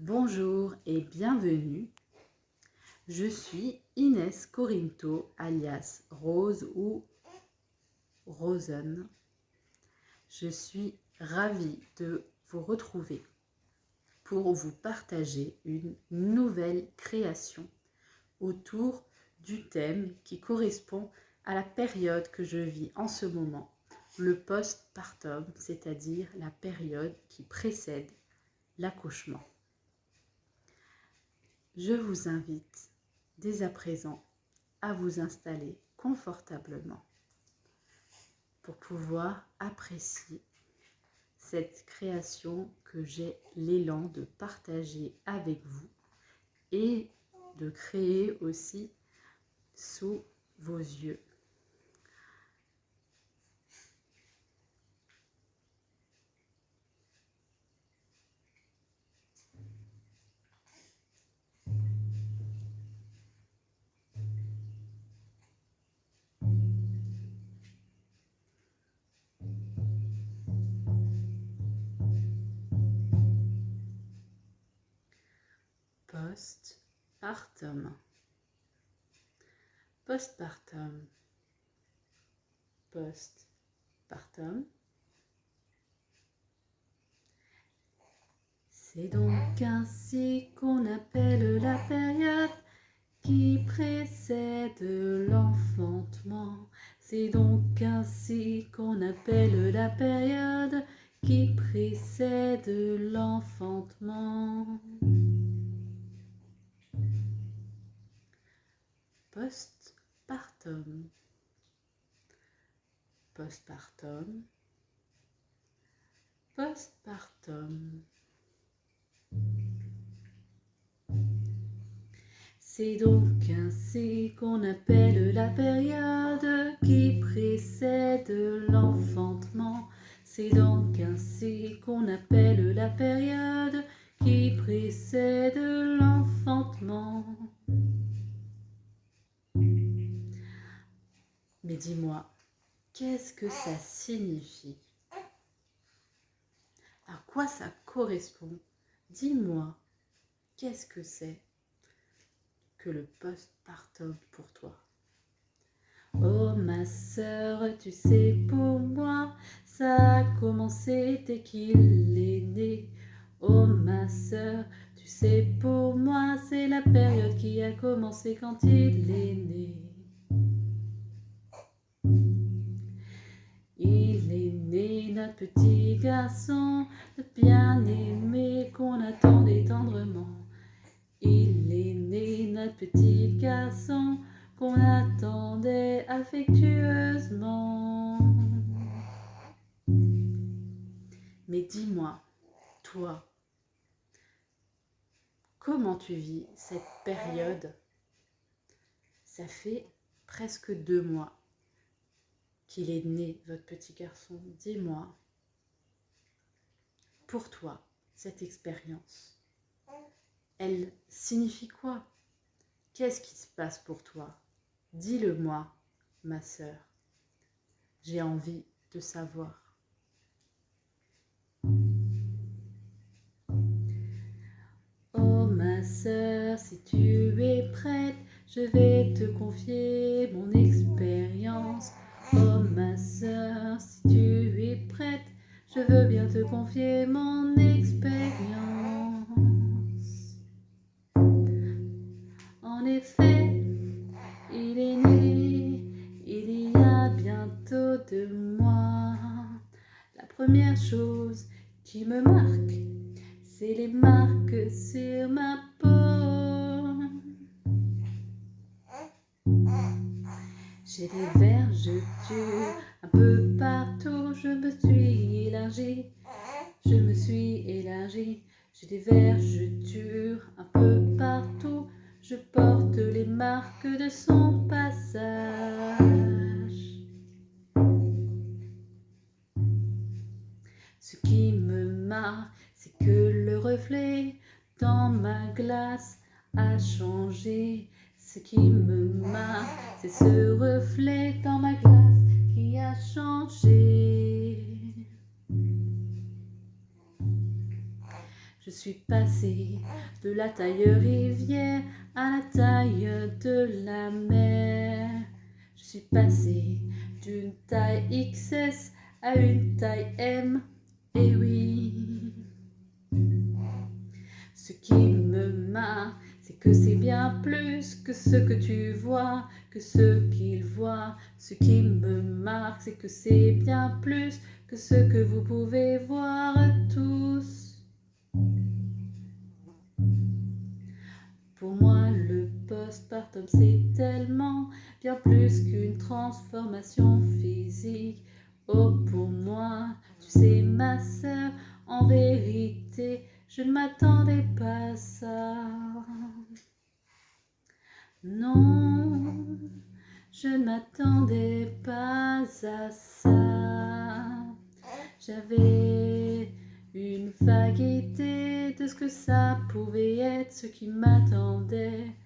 Bonjour et bienvenue. Je suis Inès Corinto, alias Rose ou Rosen. Je suis ravie de vous retrouver pour vous partager une nouvelle création autour du thème qui correspond à la période que je vis en ce moment, le postpartum, c'est-à-dire la période qui précède l'accouchement. Je vous invite dès à présent à vous installer confortablement pour pouvoir apprécier cette création que j'ai l'élan de partager avec vous et de créer aussi sous vos yeux. Postpartum. Postpartum. Postpartum. C'est donc ainsi qu'on appelle la période qui précède l'enfantement. C'est donc ainsi qu'on appelle la période qui précède l'enfantement. Postpartum. Postpartum. Postpartum. C'est donc ainsi qu'on appelle la période qui précède l'enfantement. C'est donc ainsi qu'on appelle la période qui précède l'enfantement. Mais dis-moi, qu'est-ce que ça signifie? À quoi ça correspond? Dis-moi, qu'est-ce que c'est que le postpartum pour toi? Oh ma sœur, tu sais, pour moi, ça a commencé dès qu'il est né. Oh ma sœur, tu sais, pour moi, c'est la période qui a commencé quand il est né. Il est né, notre petit garçon, le bien-aimé qu'on attendait tendrement. Il est né, notre petit garçon, qu'on attendait affectueusement. Mais dis-moi, toi, comment tu vis cette période? Ça fait presque 2 mois qu'il est né, votre petit garçon. Dis-moi, pour toi, cette expérience, elle signifie quoi? Qu'est-ce qui se passe pour toi? Dis-le-moi, ma sœur. J'ai envie de savoir. Oh ma sœur, si tu es prête, je vais te confier mon expérience. Oh ma sœur, si tu es prête, je veux bien te confier mon expérience. En effet, il est né, il y a bientôt 2 mois. La première chose qui me marque, c'est les marques sur ma peau. J'ai des vergetures un peu partout, je me suis élargie. J'ai des vergetures un peu partout, je porte les marques de son passage. Ce qui me marque, c'est que le reflet dans ma glace a changé. Ce qui me marque, c'est ce reflet dans ma glace qui a changé. Je Je suis passée de la taille rivière à la taille de la mer. Je suis passée d'une taille XS à une taille M. Et oui, ce qui me marque, c'est que c'est bien plus que ce que tu vois, que ce qu'ils voient. Ce qui me marque, c'est que c'est bien plus que ce que vous pouvez voir tous. Pour moi, le postpartum, c'est tellement bien plus qu'une transformation physique. Oh, pour moi, tu sais, ma sœur, en vérité, je ne m'attendais pas à ça. Non, je ne m'attendais pas à ça. J'avais une vague idée de ce que ça pouvait être, ce qui m'attendait.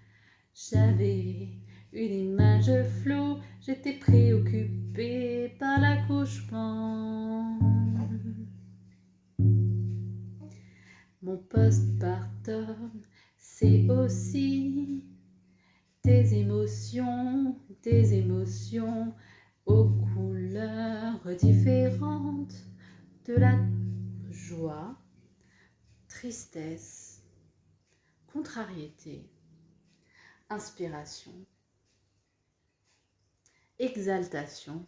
J'avais une image floue, j'étais préoccupée par l'accouchement. Mon postpartum, c'est aussi des émotions aux couleurs différentes, de la joie, tristesse, contrariété, inspiration, exaltation,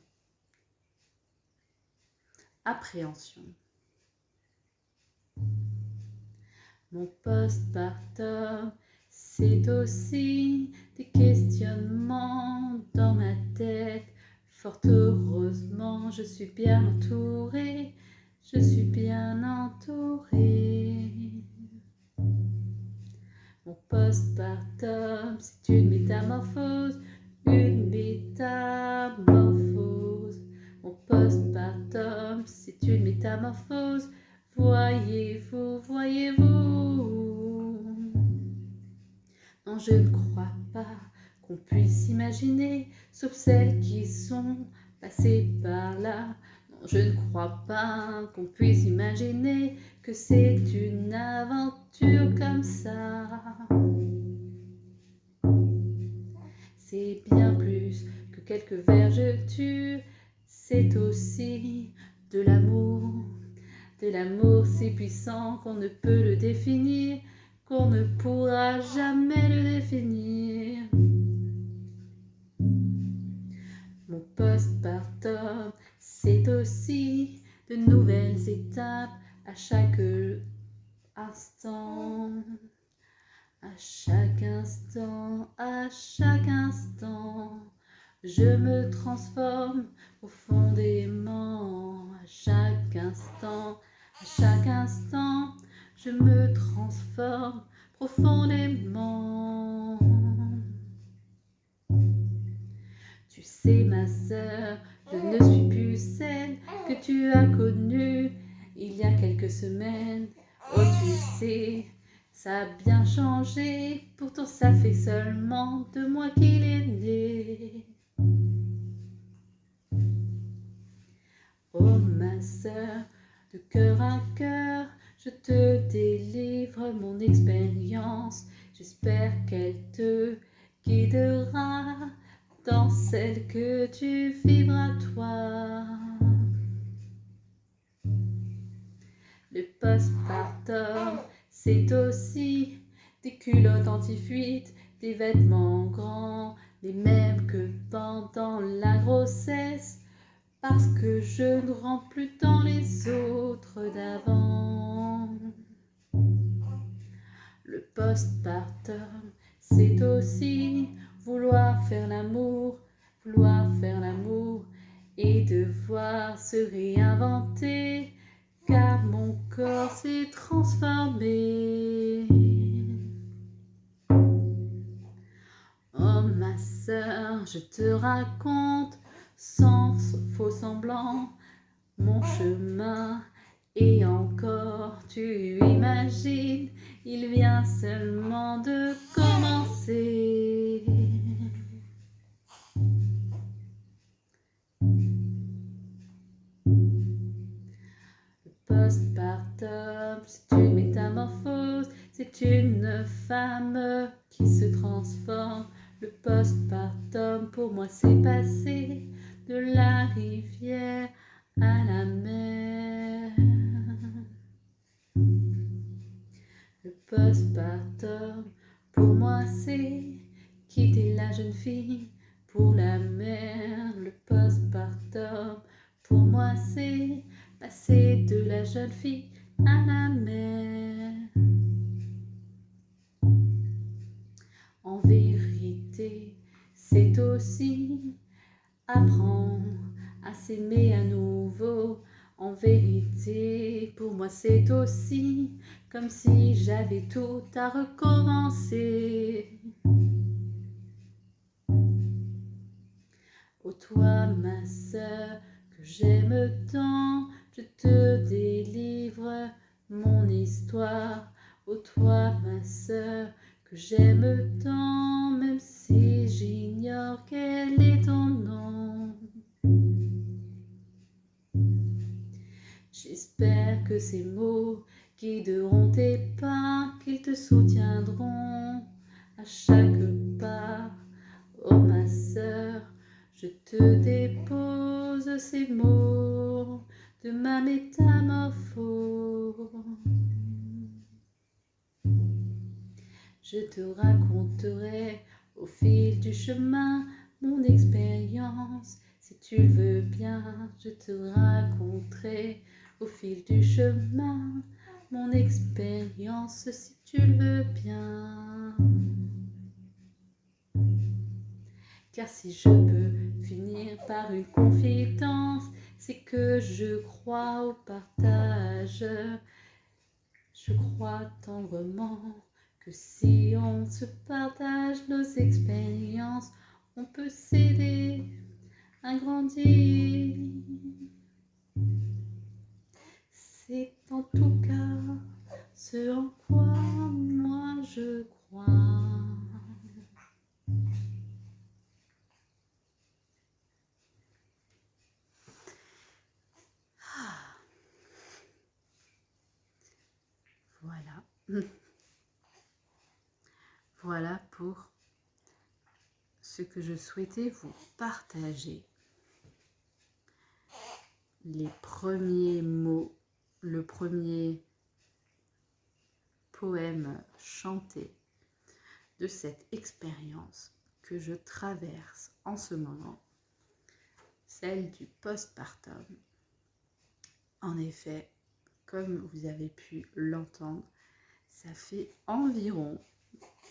appréhension. Mon postpartum, c'est aussi des questionnements dans ma tête. Fort heureusement, je suis bien entourée, je suis bien entourée. Mon postpartum, c'est une métamorphose, une métamorphose. Mon postpartum, c'est une métamorphose. Voyez-vous, voyez-vous. Non, je ne crois pas qu'on puisse imaginer, sauf celles qui sont passées par là. Non, je ne crois pas qu'on puisse imaginer que c'est une aventure comme ça. C'est bien plus que quelques vergetures, c'est aussi de l'amour. De l'amour si puissant qu'on ne peut le définir, qu'on ne pourra jamais le définir. Mon postpartum, c'est aussi de nouvelles étapes à chaque instant. À chaque instant, à chaque instant, je me transforme profondément. À chaque instant, je me transforme profondément. Tu sais, ma sœur, je ne suis plus celle que tu as connue il y a quelques semaines. Oh, tu sais, ça a bien changé, pourtant ça fait seulement 2 mois qu'il est né. Oh, ma sœur, de cœur à cœur, je te délivre mon expérience. J'espère qu'elle te guidera dans celle que tu vivras toi. Le postpartum, c'est aussi des culottes anti-fuite, des vêtements grands, les mêmes que pendant la grossesse, parce que je ne rentre plus dans les autres d'avant. Le postpartum, c'est aussi vouloir faire l'amour et devoir se réinventer, car mon corps s'est transformé. Oh, ma sœur, je te raconte sans faux semblant mon chemin. Et encore, tu imagines, il vient seulement de commencer. Le postpartum postpartum, c'est une métamorphose, c'est une femme qui se transforme. Le postpartum, pour moi, c'est passer de la rivière à la mer. Le postpartum, pour moi, c'est quitter la jeune fille pour la mère. Le postpartum, pour moi, c'est passer de la jeune fille à la mère. En vérité, c'est aussi apprendre à s'aimer à nouveau. En vérité, pour moi, c'est aussi comme si j'avais tout à recommencer. Ô toi, ma sœur, que j'aime tant, je te délivre mon histoire. Ô toi, ma sœur, que j'aime tant, même si j'ignore quel est ton nom. J'espère que ces mots guideront tes pas, qu'ils te soutiendront à chaque pas. Oh ma sœur, je te dépose ces mots de ma métamorphose. Je te raconterai au fil du chemin mon expérience. Si tu le veux bien, je te raconterai au fil du chemin mon expérience, si tu le veux bien. Car si je peux finir par une confidence, c'est que je crois au partage. Je crois tendrement que si on se partage nos expériences, on peut s'aider à grandir. C'est en tout cas ce en quoi moi je crois. Voilà. Voilà pour ce que je souhaitais vous partager. Les premiers mots, le premier poème chanté de cette expérience que je traverse en ce moment, celle du postpartum. En effet, comme vous avez pu l'entendre, ça fait environ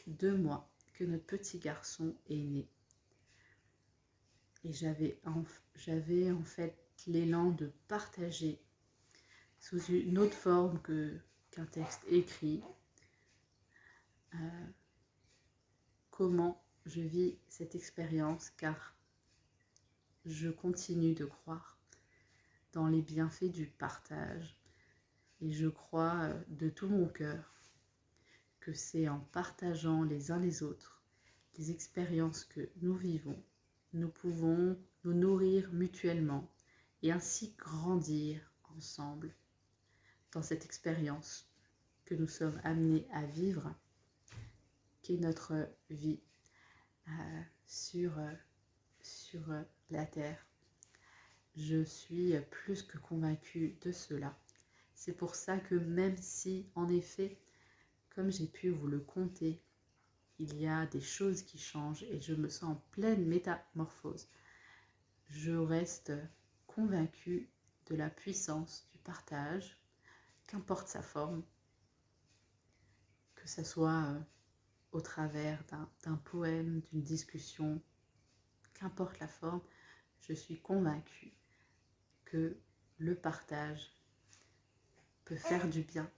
2 mois que notre petit garçon est né. Et j'avais en fait l'élan de partager sous une autre forme qu'un texte écrit comment je vis cette expérience, car je continue de croire dans les bienfaits du partage et je crois de tout mon cœur que c'est en partageant les uns les autres les expériences que nous vivons, nous pouvons nous nourrir mutuellement et ainsi grandir ensemble dans cette expérience que nous sommes amenés à vivre, qui est notre vie sur la terre. Je suis plus que convaincue de cela. C'est pour ça que même si, en effet, comme j'ai pu vous le conter, il y a des choses qui changent et je me sens en pleine métamorphose, je reste convaincue de la puissance du partage, qu'importe sa forme, que ce soit au travers d'un poème, d'une discussion, qu'importe la forme, je suis convaincue que le partage peut faire du bien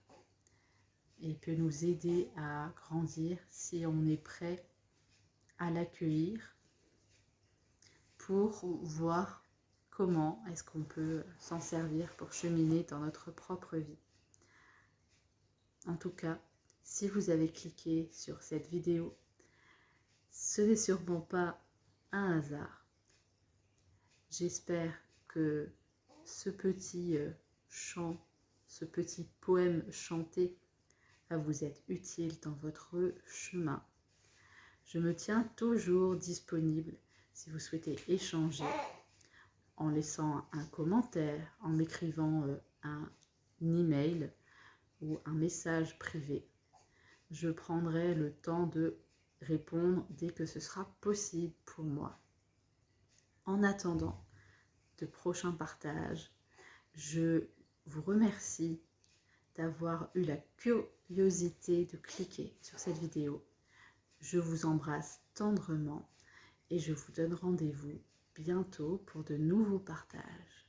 et peut nous aider à grandir si on est prêt à l'accueillir pour voir comment est-ce qu'on peut s'en servir pour cheminer dans notre propre vie. En tout cas, si vous avez cliqué sur cette vidéo, ce n'est sûrement pas un hasard. J'espère que ce petit chant, ce petit poème chanté va vous être utile dans votre chemin. Je me tiens toujours disponible si vous souhaitez échanger en laissant un commentaire, en m'écrivant un email ou un message privé. Je prendrai le temps de répondre dès que ce sera possible pour moi. En attendant de prochains partages, je vous remercie d'avoir eu la curiosité de cliquer sur cette vidéo. Je vous embrasse tendrement et je vous donne rendez-vous bientôt pour de nouveaux partages.